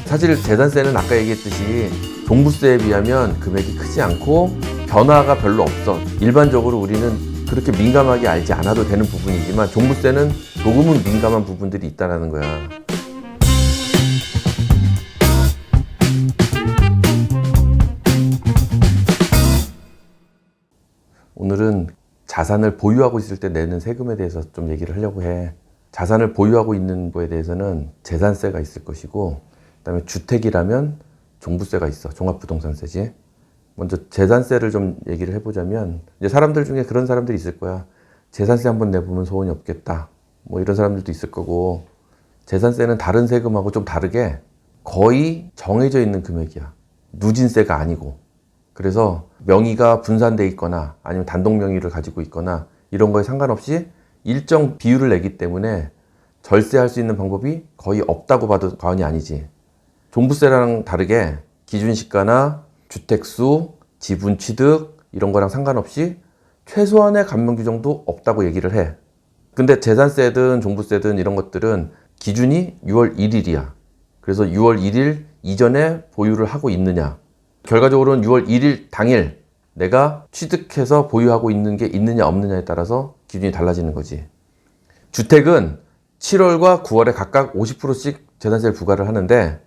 사실 재산세는 아까 얘기했듯이 종부세에 비하면 금액이 크지 않고 변화가 별로 없어. 일반적으로 우리는 그렇게 민감하게 알지 않아도 되는 부분이지만 종부세는 조금은 민감한 부분들이 있다는 거야. 오늘은 자산을 보유하고 있을 때 내는 세금에 대해서 좀 얘기를 하려고 해. 자산을 보유하고 있는 거에 대해서는 재산세가 있을 것이고, 그다음에 주택이라면 종부세가 있어. 종합부동산세지. 먼저 재산세를 좀 얘기를 해보자면, 이제 사람들 중에 그런 사람들이 있을 거야. 재산세 한번 내보면 소원이 없겠다. 뭐 이런 사람들도 있을 거고, 재산세는 다른 세금하고 좀 다르게 거의 정해져 있는 금액이야. 누진세가 아니고. 그래서 명의가 분산돼 있거나 아니면 단독 명의를 가지고 있거나 이런 거에 상관없이 일정 비율을 내기 때문에 절세할 수 있는 방법이 거의 없다고 봐도 과언이 아니지. 종부세랑 다르게 기준시가나 주택수, 지분 취득 이런 거랑 상관없이 최소한의 감면 규정도 없다고 얘기를 해. 근데 재산세든 종부세든 이런 것들은 기준이 6월 1일이야. 그래서 6월 1일 이전에 보유를 하고 있느냐. 결과적으로는 6월 1일 당일 내가 취득해서 보유하고 있는 게 있느냐 없느냐에 따라서 기준이 달라지는 거지. 주택은 7월과 9월에 각각 50%씩 재산세를 부과를 하는데,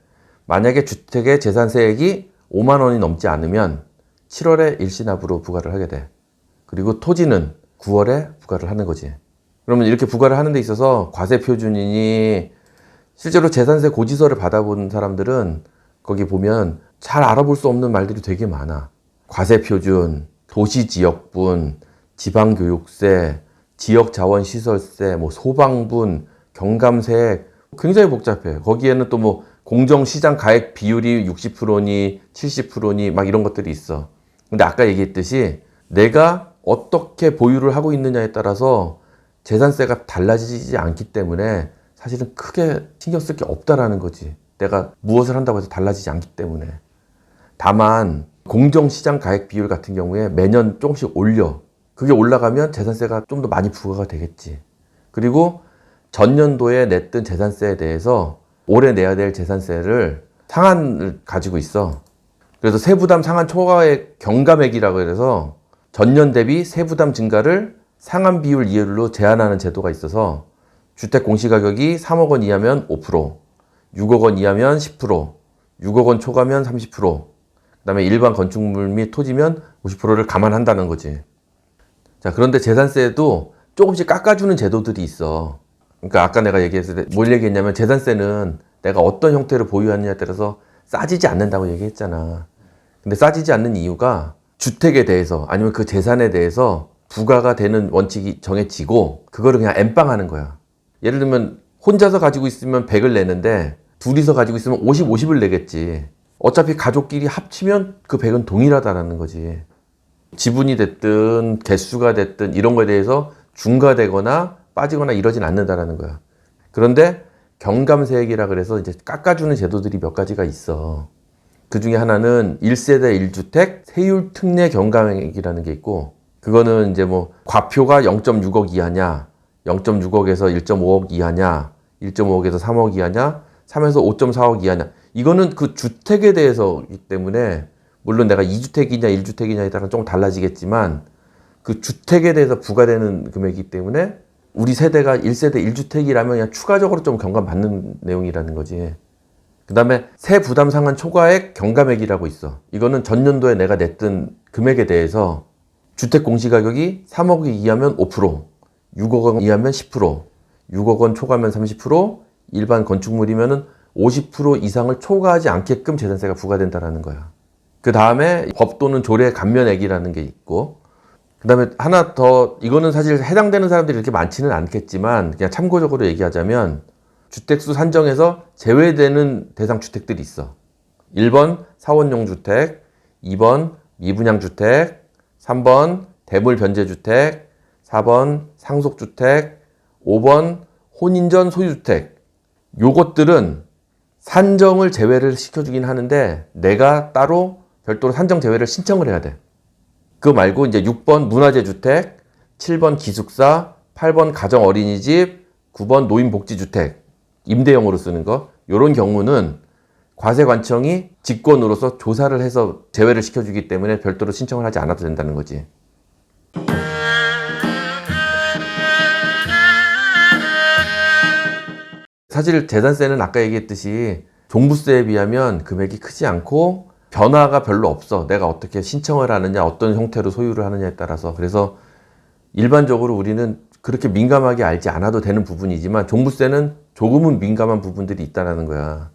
만약에 주택의 재산세액이 5만 원이 넘지 않으면 7월에 일시납으로 부과를 하게 돼. 그리고 토지는 9월에 부과를 하는 거지. 그러면 이렇게 부과를 하는 데 있어서 과세표준이니, 실제로 재산세 고지서를 받아본 사람들은 거기 보면 잘 알아볼 수 없는 말들이 되게 많아. 과세표준, 도시지역분, 지방교육세, 지역자원시설세, 뭐 소방분, 경감세, 굉장히 복잡해. 거기에는 또 뭐 공정시장 가액 비율이 60%니 70%니 막 이런 것들이 있어. 근데 아까 얘기했듯이 내가 어떻게 보유를 하고 있느냐에 따라서 재산세가 달라지지 않기 때문에 사실은 크게 신경 쓸 게 없다라는 거지. 내가 무엇을 한다고 해서 달라지지 않기 때문에. 다만 공정시장 가액 비율 같은 경우에 매년 조금씩 올려. 그게 올라가면 재산세가 좀 더 많이 부과가 되겠지. 그리고 전년도에 냈던 재산세에 대해서 올해 내야 될 재산세를 상한을 가지고 있어. 그래서 세부담 상한 초과액 경감액이라고 해서 전년 대비 세부담 증가를 상한 비율 이율로 제한하는 제도가 있어서 주택 공시가격이 3억 원 이하면 5%, 6억 원 이하면 10%, 6억 원 초과면 30%, 그다음에 일반 건축물 및 토지면 50%를 감안한다는 거지. 자, 그런데 재산세도 조금씩 깎아주는 제도들이 있어. 그러니까 아까 내가 얘기했을 때 뭘 얘기했냐면, 재산세는 내가 어떤 형태로 보유하느냐에 따라서 싸지지 않는다고 얘기했잖아. 근데 싸지지 않는 이유가 주택에 대해서 아니면 그 재산에 대해서 부과가 되는 원칙이 정해지고 그거를 그냥 엠빵하는 거야. 예를 들면 혼자서 가지고 있으면 100을 내는데 둘이서 가지고 있으면 50, 50을 내겠지. 어차피 가족끼리 합치면 그 100은 동일하다라는 거지. 지분이 됐든 개수가 됐든 이런 거에 대해서 중과되거나 빠지거나 이러진 않는다라는 거야. 그런데 경감세액이라 그래서 이제 깎아주는 제도들이 몇 가지가 있어. 그 중에 하나는 1세대 1주택 세율 특례 경감액이라는 게 있고, 그거는 이제 뭐 과표가 0.6억 이하냐, 0.6억에서 1.5억 이하냐, 1.5억에서 3억 이하냐, 3에서 5.4억 이하냐. 이거는 그 주택에 대해서이기 때문에, 물론 내가 2주택이냐 1주택이냐에 따라 조금 달라지겠지만 그 주택에 대해서 부과되는 금액이기 때문에 우리 세대가 1세대 1주택이라면 그냥 추가적으로 좀 경감받는 내용이라는 거지. 그 다음에 세부담 상한 초과액 경감액이라고 있어. 이거는 전년도에 내가 냈던 금액에 대해서 주택 공시가격이 3억 이하면 5%, 6억 원 이하면 10%, 6억 원 초과면 30%, 일반 건축물이면은 50% 이상을 초과하지 않게끔 재산세가 부과된다라는 거야. 그 다음에 법 또는 조례 감면액이라는 게 있고, 그 다음에 하나 더, 이거는 사실 해당되는 사람들이 이렇게 많지는 않겠지만 그냥 참고적으로 얘기하자면 주택수 산정에서 제외되는 대상 주택들이 있어. 1번 사원용 주택, 2번 미분양 주택, 3번 대물 변제 주택, 4번 상속주택, 5번 혼인전 소유주택. 요것들은 산정을 제외를 시켜주긴 하는데 내가 따로 별도로 산정 제외를 신청을 해야 돼. 그거 말고 이제 6번 문화재 주택, 7번 기숙사, 8번 가정 어린이집, 9번 노인복지주택, 임대용으로 쓰는 거. 요런 경우는 과세관청이 직권으로서 조사를 해서 제외를 시켜주기 때문에 별도로 신청을 하지 않아도 된다는 거지. 사실 재산세는 아까 얘기했듯이 종부세에 비하면 금액이 크지 않고 변화가 별로 없어. 내가 어떻게 신청을 하느냐, 어떤 형태로 소유를 하느냐에 따라서. 그래서 일반적으로 우리는 그렇게 민감하게 알지 않아도 되는 부분이지만 종부세는 조금은 민감한 부분들이 있다는 거야.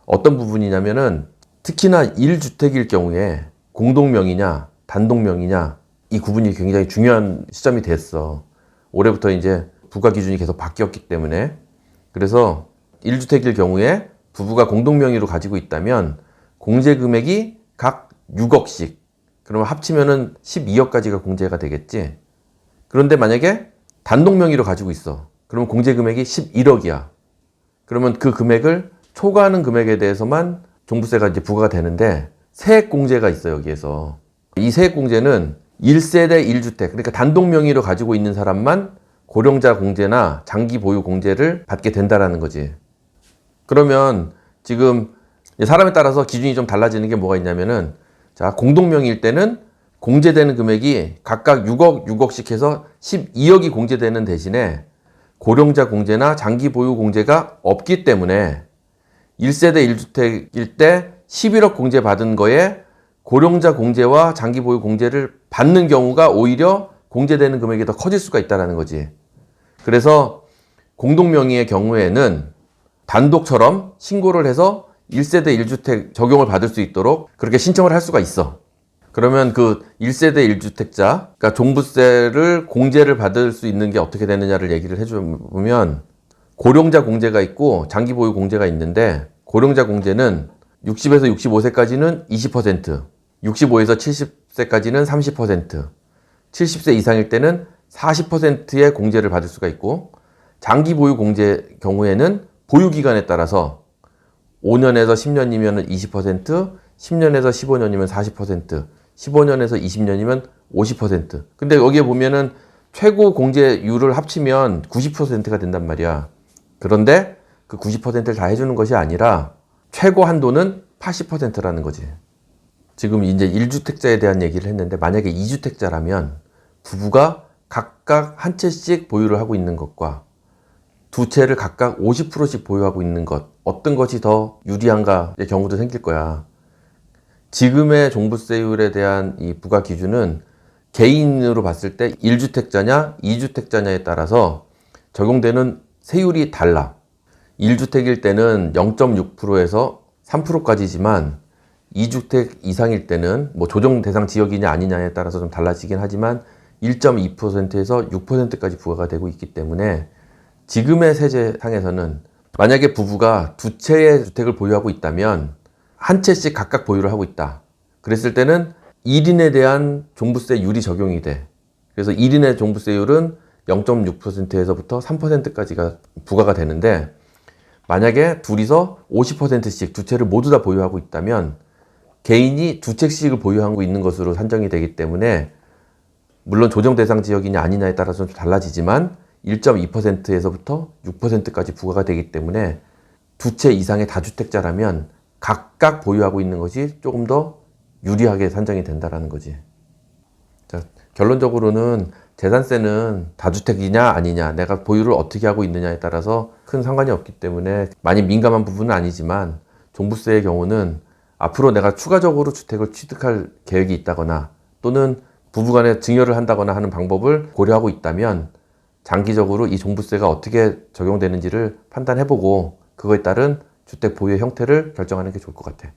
어떤 부분이냐면은 특히나 1주택일 경우에 공동명의냐 단독명의냐 이 구분이 굉장히 중요한 시점이 됐어. 올해부터 이제 부과 기준이 계속 바뀌었기 때문에. 그래서 1주택일 경우에 부부가 공동명의로 가지고 있다면 공제 금액이 각 6억씩, 그러면 합치면은 12억까지가 공제가 되겠지. 그런데 만약에 단독명의로 가지고 있어. 그러면 공제 금액이 11억이야. 그러면 그 금액을 초과하는 금액에 대해서만 종부세가 이제 부과가 되는데 세액 공제가 있어. 여기에서 이 세액 공제는 1세대 1주택, 그러니까 단독명의로 가지고 있는 사람만 고령자 공제나 장기 보유 공제를 받게 된다라는 거지. 그러면 지금 사람에 따라서 기준이 좀 달라지는 게 뭐가 있냐면은, 자, 공동명의일 때는 공제되는 금액이 각각 6억, 6억씩 해서 12억이 공제되는 대신에 고령자 공제나 장기 보유 공제가 없기 때문에 1세대 1주택일 때 11억 공제 받은 거에 고령자 공제와 장기 보유 공제를 받는 경우가 오히려 공제되는 금액이 더 커질 수가 있다는 거지. 그래서 공동명의의 경우에는 단독처럼 신고를 해서 1세대 1주택 적용을 받을 수 있도록 그렇게 신청을 할 수가 있어. 그러면 그 1세대 1주택자, 그러니까 종부세를 공제를 받을 수 있는 게 어떻게 되느냐를 얘기를 해주면, 고령자 공제가 있고 장기 보유 공제가 있는데, 고령자 공제는 60에서 65세까지는 20%, 65에서 70세까지는 30%, 70세 이상일 때는 40%의 공제를 받을 수가 있고, 장기 보유 공제 경우에는 보유기간에 따라서 5년에서 10년이면 20%, 10년에서 15년이면 40%, 15년에서 20년이면 50%. 근데 여기에 보면은 최고 공제율을 합치면 90%가 된단 말이야. 그런데 그 90%를 다 해주는 것이 아니라 최고 한도는 80%라는 거지. 지금 이제 1주택자에 대한 얘기를 했는데, 만약에 2주택자라면 부부가 각각 한 채씩 보유를 하고 있는 것과 두 채를 각각 50%씩 보유하고 있는 것, 어떤 것이 더 유리한가의 경우도 생길 거야. 지금의 종부세율에 대한 이 부과 기준은 개인으로 봤을 때 1주택자냐 2주택자냐에 따라서 적용되는 세율이 달라. 1주택일 때는 0.6%에서 3%까지지만 2주택 이상일 때는 뭐 조정 대상 지역이냐 아니냐에 따라서 좀 달라지긴 하지만 1.2%에서 6%까지 부과가 되고 있기 때문에, 지금의 세제상에서는 만약에 부부가 두 채의 주택을 보유하고 있다면 한 채씩 각각 보유를 하고 있다. 그랬을 때는 1인에 대한 종부세율이 적용이 돼. 그래서 1인의 종부세율은 0.6%에서부터 3%까지가 부과가 되는데, 만약에 둘이서 50%씩 두 채를 모두 다 보유하고 있다면 개인이 두 채씩을 보유하고 있는 것으로 산정이 되기 때문에, 물론 조정 대상 지역이냐 아니냐에 따라서 좀 달라지지만 1.2%에서부터 6%까지 부과가 되기 때문에 두 채 이상의 다주택자라면 각각 보유하고 있는 것이 조금 더 유리하게 산정이 된다는 거지. 자, 결론적으로는 재산세는 다주택이냐 아니냐, 내가 보유를 어떻게 하고 있느냐에 따라서 큰 상관이 없기 때문에 많이 민감한 부분은 아니지만, 종부세의 경우는 앞으로 내가 추가적으로 주택을 취득할 계획이 있다거나 또는 부부간에 증여를 한다거나 하는 방법을 고려하고 있다면 장기적으로 이 종부세가 어떻게 적용되는지를 판단해보고 그거에 따른 주택 보유의 형태를 결정하는 게 좋을 것 같아.